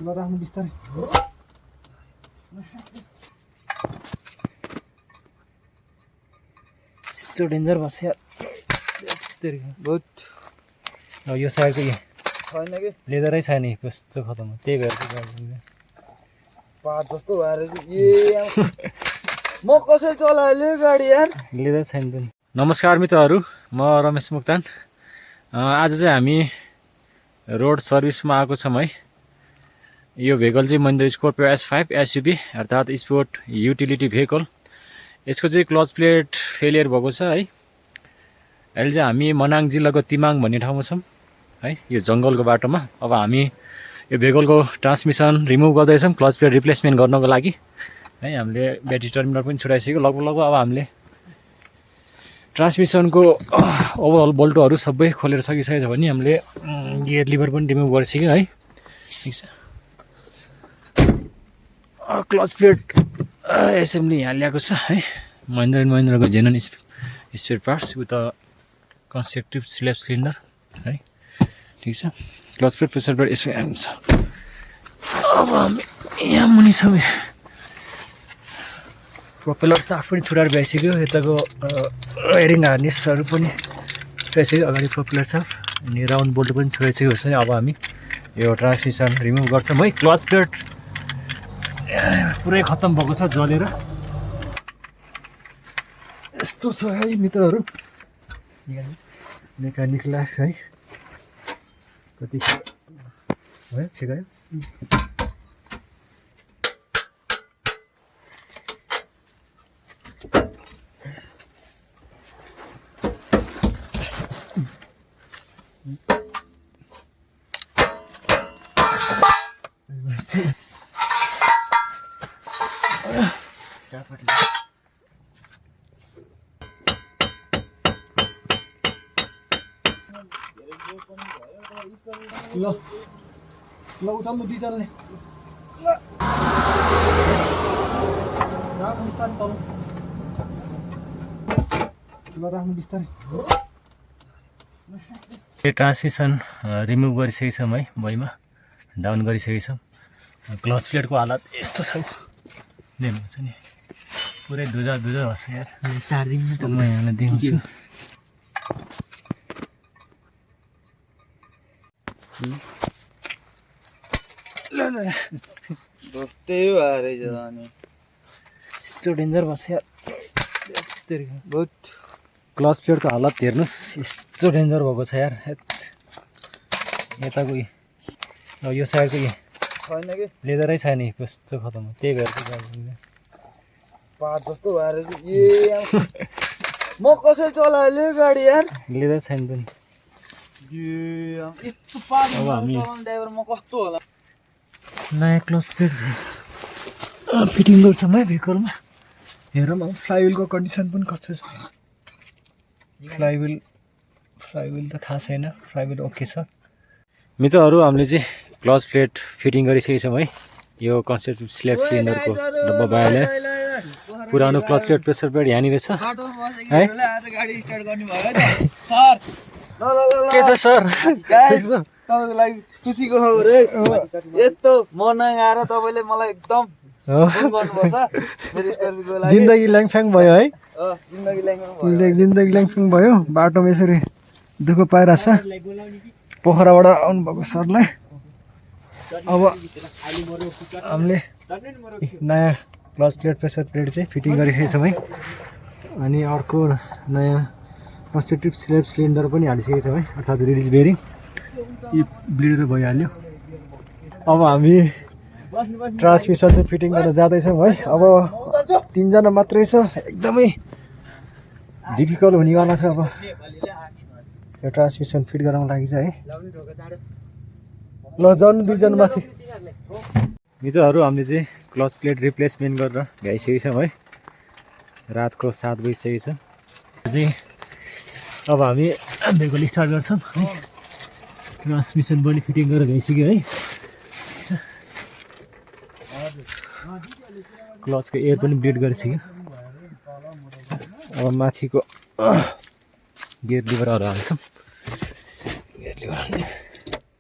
ल राख्नु बिस्तारै यस्तो डेन्जर बस यार बहुत यो साइडको छैन कि लेदरै छैन कस्तो खतम त्यही भएर पात जस्तो भएर म कसरी चलाएँ गाडी यार लेदर छैन पनि। नमस्कार मित्रहरू, म रमेश मुक्तान। आज चाहिँ हामी रोड सर्भिसमा आएको छौँ है। यो भेहिकल चाहिँ mahindra Scorpio S5 एसयुभी अर्थात् स्पोर्ट युटिलिटी भेहिकल। यसको चाहिँ क्लच प्लेट फेलियर भएको छ है। अहिले चाहिँ हामी मनाङ जिल्लाको तिमाङ भन्ने ठाउँमा छौँ है, यो जङ्गलको बाटोमा। अब हामी यो भेहिकलको ट्रान्समिसन रिमुभ गर्दैछौँ क्लच प्लेट रिप्लेसमेन्ट गर्नको लागि है। हामीले ब्याट्री टर्मिनल पनि छुटाइसक्यो लगभग। अब हामीले ट्रान्समिसनको ओभरअल बोल्टोहरू सबै खोलेर सकिसकेको छ भने हामीले गियर लिभर पनि रिमुभ गरिसक्यो है। ठिक छ। क्लच प्लेट एसेम्बली यहाँ ल्याएको छ है। महिन्द्राको Xenon spare parts with constructive slab cylinder है। ठिक छ। क्लच प्लेट प्रेसर प्लेट यसो आएको छ। अब हामी यहाँ मुनि छौँ। प्रोपेलर साफ्ट पनि छुटाएर भइसक्यो। यताको एरिङ हार्नेसहरू पनि छुटाइसक्यो। अगाडि प्रोपेलर साफ्ट अनि राउन्ड बोल्ट पनि छुटाइसक्यो छ। अब हामी यो ट्रान्समिसन रिमुभ गर्छौँ है। क्लच प्लेट पुरै खत्तम भएको छ जलेर। यस्तो छ है मित्रहरू मेकानिक लाइफ है। कति है ठिक है। ल उचाल्नु दुईजनाले राख्नु बिस्तारै तल ल राख्नु बिस्तारै। ट्रान्समिसन रिमुभ गरिसकेको छौँ है। भुइँमा डाउन गरिसकेको छौँ। क्लच प्लेटको हालत यस्तो छ देख्नुहुन्छ नि, पुरै धुजा भन्छ यार। सारिदिनु त म यहाँलाई देखाउँछु। यस्तो डेन्जर बस यार बहुत। क्लच प्लेटको हालत हेर्नुहोस्, यस्तो डेन्जर भएको छ यार। यताको यो साइडको छैन कि लेदरै छैन कस्तो खतम त्यही भएर पात जस्तो भएर म कसरी चलाएँ गाडी यार लेदर छैन पनि। अब हामी म कस्तो होला नयाँ क्लच प्लेट फिटिङ गर्छौँ है भेहिकलमा। हेरौँ अब फ्लाइविलको कन्डिसन पनि कस्तो छ। फ्लाइविल त थाहा छैन, फ्लाइविल ओके छ। मित्रहरू, हामीले चाहिँ क्लच प्लेट फिटिङ गरिसकेको छौँ है। यो कन्स्ट्रक्टिभ स्ल्याब सिलिन्डरको डब्बा बाहिर पुरानो क्लच प्लेट प्रेसर प्लेट यहाँनिर छ है। के छ सर? तपाईँको लागि खुसीको खबर है। यस्तो मनाङ आएर तपाईँले मलाई एकदम जिन्दगी ल्याङफ्याङ भयो है। जिन्दगी ल्याङफ्याङ भयो। बाटोमा यसरी दुःख पाइरहेछ। पोखराबाट आउनुभएको सरलाई अब हामीले नयाँ क्लच प्लेट प्रेसर प्लेट चाहिँ फिटिङ गरिसकेको छौँ है। अनि अर्को नयाँ कन्स्ट्रक्टिभ स्ल्याब सिलिन्डर पनि हालिसकेको छौँ है, अर्थात् रिलिज बेरिङ। यी ब्लिडर भइहाल्यो। अब हामी ट्रान्समिसन चाहिँ फिटिङ गर्न जाँदैछौँ है। अब 3 जना मात्रै छ। एकदमै डिफिकल्ट हुनेवाला छ अब यो ट्रान्समिसन फिट गराउनको लागि चाहिँ है। ल जानु 2 जना माथि। मित्रहरू, हामीले चाहिँ क्लच प्लेट रिप्लेसमेन्ट गरेर भ्याइसकेको छौँ है। रातको 7 बजिसकेको छ चाहिँ। अब हामी भेहिकल स्टार्ट गर्छौँ है। ट्रान्समिसन पनि फिटिङ गरेर भइसक्यो है। क्लचको एयर पनि ब्लिड गरिसक्यो। अब माथिको गियर लिभरहरू हाल्छौँ। गियर लिभर हाल्ने